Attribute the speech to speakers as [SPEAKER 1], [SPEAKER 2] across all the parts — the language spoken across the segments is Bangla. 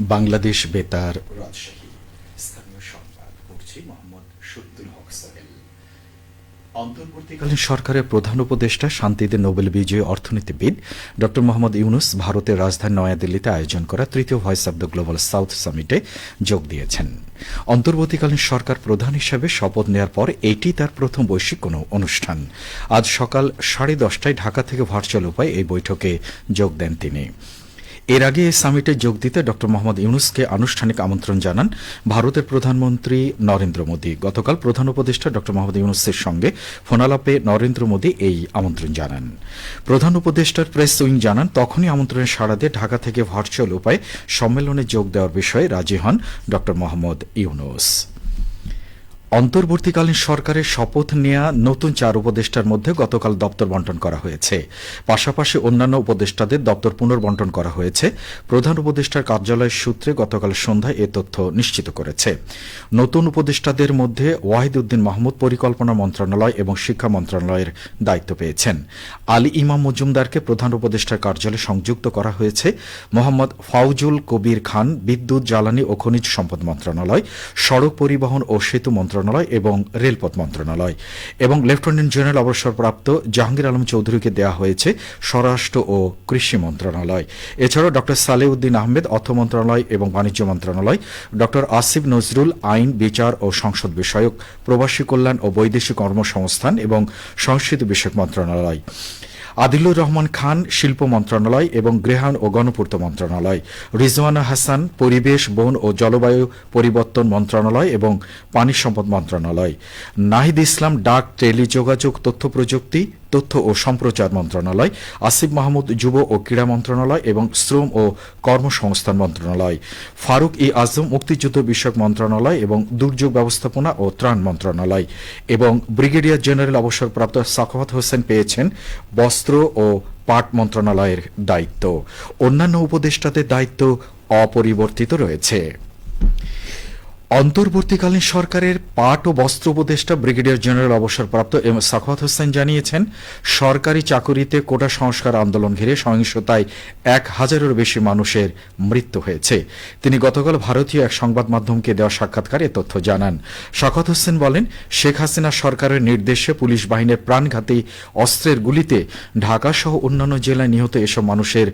[SPEAKER 1] বাংলাদেশ বেতার রাজশাহী স্থানীয় সংবাদ পড়ছি মোহাম্মদ শহীদুল হক সোহেল। অন্তর্বর্তীকালীন সরকারের প্রধান উপদেষ্টা শান্তিতে নোবেল বিজয়ী অর্থনীতিবিদ ড মোহাম্মদ ইউনুস ভারতের রাজধানী নয়াদিল্লিতে আয়োজন করা তৃতীয় voice of the global south সামিটে যোগ দিয়েছেন। অন্তর্বর্তীকালীন সরকার প্রধান হিসেবে শপথ নেওয়ার পর এটি তার প্রথম বৈশ্বিক কোনো অনুষ্ঠান। আজ সকাল 10:30টায় ঢাকা থেকে ভার্চুয়াল উপায়ে এই বৈঠকে যোগ দেন তিনি। এর আগে এই সামিটে যোগ দিতে ড মোহাম্মদ ইউনুসকে আনুষ্ঠানিক আমন্ত্রণ জানান ভারতের প্রধানমন্ত্রী নরেন্দ্র মোদী। গতকাল প্রধান উপদেষ্টা ড মোহাম্মদ ইউনুসের সঙ্গে ফোনালাপে নরেন্দ্র মোদী এই আমন্ত্রণ জানান। প্রধান উপদেষ্টার প্রেস উইং জানান তখনই আমন্ত্রণে সাড়া দিয়ে ঢাকা থেকে ভার্চুয়াল উপায়ে সম্মেলনে যোগ দেওয়ার বিষয়ে রাজি হন ড মোহাম্মদ ইউনুস। অন্তর্বর্তীকালীন সরকারের শপথ নেয়া নতুন 4 উপদেষ্টার মধ্যে গতকাল দপ্তর বণ্টন করা হয়েছে। পাশাপাশি অন্যান্য উপদেষ্টাদের দপ্তর পুনর্বণ্টন করা হয়েছে। প্রধান উপদেষ্টার কার্যালয়ের সূত্রে গতকাল সন্ধ্যায় এ তথ্য নিশ্চিত করেছে। নতুন উপদেষ্টাদের মধ্যে ওয়াহিদ উদ্দিন মাহমুদ পরিকল্পনা মন্ত্রণালয় এবং শিক্ষা মন্ত্রণালয়ের দায়িত্ব পেয়েছেন। আলী ইমাম মজুমদারকে প্রধান উপদেষ্টার কার্যালয়ে সংযুক্ত করা হয়েছে। মোহাম্মদ ফাউজুল কবির খান বিদ্যুৎ, জ্বালানি ও খনিজ সম্পদ মন্ত্রণালয়, সড়ক পরিবহন ও সেতু মন্ত্রণালয় এবং রেলপথ মন্ত্রণালয় এবং লেফটেন্যান্ট জেনারেল অবসরপ্রাপ্ত জাহাঙ্গীর আলম চৌধুরীকে দেওয়া হয়েছে স্বরাষ্ট্র ও কৃষি মন্ত্রণালয়। এছাড়াও ড সালেউদ্দিন আহমেদ অর্থ মন্ত্রণালয় এবং বাণিজ্য মন্ত্রণালয়, ড আসিফ নজরুল আইন, বিচার ও সংসদ বিষয়ক, প্রবাসী কল্যাণ ও বৈদেশিক কর্মসংস্থান এবং সংস্কৃতি বিষয়ক মন্ত্রণালয়, আদিলুর রহমান খান শিল্প মন্ত্রণালয় এবং গৃহায়ণ ও গণপূর্ত মন্ত্রণালয়, রিজওয়ানা হাসান পরিবেশ, বন ও জলবায়ু পরিবর্তন মন্ত্রণালয় এবং পানি সম্পদ মন্ত্রণালয়, নাহিদ ইসলাম ডাক, টেলিযোগাযোগ, তথ্য প্রযুক্তি, তথ্য ও সম্প্রচার মন্ত্রণালয়, আসিফ মাহমুদ যুব ও ক্রীড়া মন্ত্রণালয় এবং শ্রম ও কর্মসংস্থান মন্ত্রণালয়, ফারুক ই আজম মুক্তিযুদ্ধ বিষয়ক মন্ত্রণালয় এবং দুর্যোগ ব্যবস্থাপনা ও ত্রাণ মন্ত্রণালয় এবং ব্রিগেডিয়ার জেনারেল অবসরপ্রাপ্ত সাখাওয়াত হোসেন পেয়েছেন বস্ত্র ও পাট মন্ত্রণালয়ের দায়িত্ব। অন্যান্য উপদেষ্টাদের দায়িত্ব অপরিবর্তিত রয়েছে। অন্তর্বর্তীকালীন সরকারের পাট ও বস্ত্র উপদেষ্টা ব্রিগেডিয়ার জেনারেল অবসরপ্রাপ্ত এম সাখাওয়াত হোসেন জানিয়েছেন সরকারি চাকুরিতে কোটা সংস্কার আন্দোলন ঘিরে সহিংসতায় 1000-এরও বেশি মানুষের মৃত্যু হয়েছে। তিনি গতকাল ভারতীয় এক সংবাদ মাধ্যমকে দেওয়া সাক্ষাৎকারে তথ্য জানান। সাখাওয়াত হোসেন বলেন, শেখ হাসিনা সরকারের নির্দেশে পুলিশ বাহিনীর প্রাণঘাতী অস্ত্রের গুলিতে ঢাকাসহ অন্যান্য জেলায় নিহত এসব মানুষের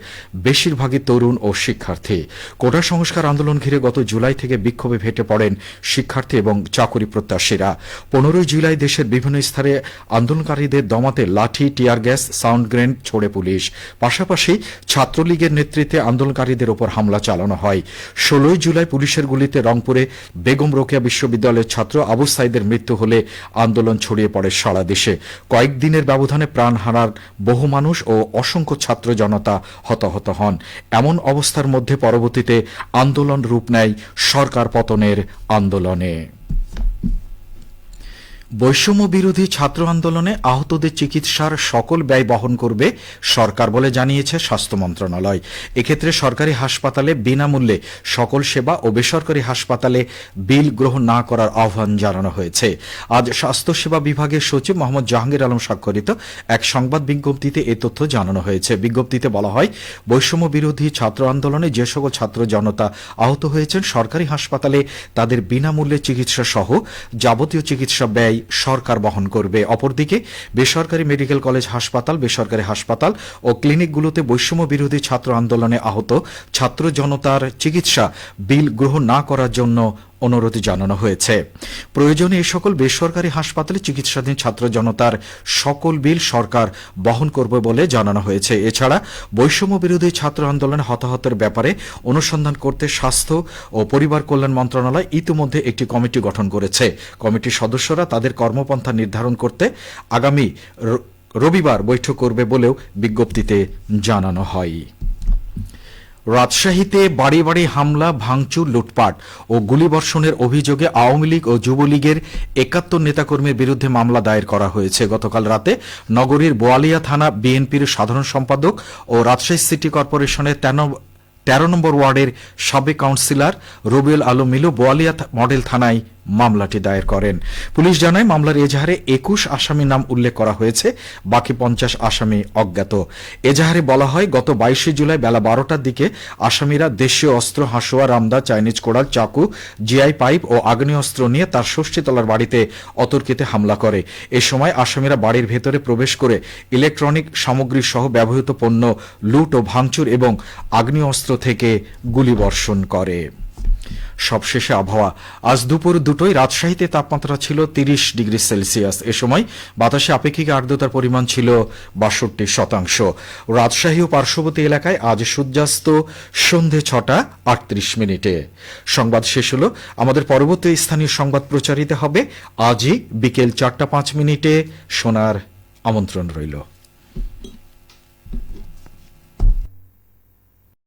[SPEAKER 1] বেশিরভাগই তরুণ ও শিক্ষার্থী। কোটা সংস্কার আন্দোলন ঘিরে গত জুলাই থেকে বিক্ষোভে ফেটে পড়ে শিক্ষার্থী এবং চাকুরি প্রত্যাশীরা। 15 জুলাই দেশের বিভিন্ন স্তরে আন্দোলনকারীদের দমাতে লাঠি, টিয়ার গ্যাস, সাউন্ড গ্রেনেড ছোড়ে পুলিশ। পাশাপাশি ছাত্রলীগের নেতৃত্বে আন্দোলনকারীদের ওপর হামলা চালানো হয়। 16 জুলাই পুলিশের গুলিতে রংপুরে বেগম রোকেয়া বিশ্ববিদ্যালয়ের ছাত্র আবু সাইদের মৃত্যু হলে আন্দোলন ছড়িয়ে পড়ে সারা দেশে। কয়েকদিনের ব্যবধানে প্রাণ হারার বহু মানুষ ও অসংখ্য ছাত্র জনতা হতাহত হন। এমন অবস্থার মধ্যে পরবর্তীতে আন্দোলন রূপ নেয় সরকার পতনের আন্দোলনে। বৈষম্য বিরোধী ছাত্র আন্দোলনে আহতদের চিকিৎসার সকল ব্যয় বহন করবে সরকার বলে জানিয়েছে স্বাস্থ্য মন্ত্রণালয়। এক্ষেত্রে সরকারি হাসপাতালে বিনামূল্যে সকল সেবা ও বেসরকারি হাসপাতালে বিল গ্রহণ না করার আহ্বান জানানো হয়েছে। আজ স্বাস্থ্যসেবা বিভাগের সচিব মোহাম্মদ জাহাঙ্গীর আলম স্বাক্ষরিত এক সংবাদ বিজ্ঞপ্তিতে এ তথ্য জানানো হয়েছে। বিজ্ঞপ্তিতে বলা হয়, বৈষম্য বিরোধী ছাত্র আন্দোলনে যে সকল ছাত্র জনতা আহত হয়েছেন সরকারি হাসপাতালে তাদের বিনামূল্যে চিকিৎসা সহ যাবতীয় চিকিৎসা ব্যয় সরকার বহন করবে। অপরদিকে বেসরকারি মেডিকেল কলেজ হাসপাতাল, বেসরকারি হাসপাতাল ও ক্লিনিকগুলোতে বৈষম্য বিরোধী ছাত্র আন্দোলনে আহত ছাত্র জনতার চিকিৎসা বিল গ্রহণ না করার জন্য অনুরোধ জানানো হয়েছে। প্রয়োজনে এ সকল বেসরকারি হাসপাতালে চিকিৎসাধীন ছাত্র জনতার সকল বিল সরকার বহন করবে বলে জানানো হয়েছে। এছাড়া বৈষম্য বিরোধী ছাত্র আন্দোলনে হতাহতের ব্যাপারে অনুসন্ধান করতে স্বাস্থ্য ও পরিবার কল্যাণ মন্ত্রণালয় ইতিমধ্যে একটি কমিটি গঠন করেছে। কমিটির সদস্যরা তাদের কর্মপন্থা নির্ধারণ করতে আগামী রবিবার বৈঠক করবে বলেও বিজ্ঞপ্তিতে জানানো হয়। রাজশাহীতে বাড়ি বাড়ি হামলা, ভাঙচুর, লুটপাট ও গুলিবর্ষণের অভিযোগে আওয়ামী লীগ ও যুবলীগের 71 নেতাকর্মীর বিরুদ্ধে মামলা দায়ের করা হয়েছে। গতকাল রাতে নগরীর বোয়ালিয়া থানা বিএনপির সাধারণ সম্পাদক ও রাজশাহী সিটি কর্পোরেশনের 13 নম্বর ওয়ার্ডের সাবেক কাউন্সিলর রবিউল আলম মিলু বোয়ালিয়া মডেল থানায় মামলাটি দায়ের করেন। পুলিশ জানায় মামলার এজাহারে ২১ আসামির নাম উল্লেখ করা হয়েছে, বাকি ৫০ আসামি অজ্ঞাত। এজাহারে বলা হয় গত ২২ জুলাই বেলা ১২টার দিকে আসামিরা দেশীয় অস্ত্র, হাঁসুয়া, রামদা, চাইনিজ কোড়াল, চাকু, জিআই পাইপ ও আগ্নেয়াস্ত্র নিয়ে তার ৬০ তলার বাড়িতে অতর্কিতে হামলা করে। এ সময় আসামিরা বাড়ির ভেতরে প্রবেশ করে ইলেকট্রনিক সামগ্রী সহ ব্যবহৃত পণ্য লুট ও ভাঙচুর এবং আগ্নেয়াস্ত্র থেকে গুলিবর্ষণ করে। সবশেষে আবহাওয়া। আজ দুপুর ২টোয় রাজশাহীতে তাপমাত্রা ছিল ৩০ ডিগ্রি সেলসিয়াস। এ সময় বাতাসে আপেক্ষিক আর্দ্রতার পরিমাণ ছিল ৬২%। রাজশাহী ও পার্শ্ববর্তী এলাকায় আজ সূর্যাস্ত সন্ধে ৬টা ৩৮ মিনিটে। সংবাদ শেষ হলো। আমাদের পরবর্তী স্থানীয় সংবাদ প্রচারিত হবে আজই বিকেল ৪টা ৫ মিনিটে। শোনার আমন্ত্রণ রইল।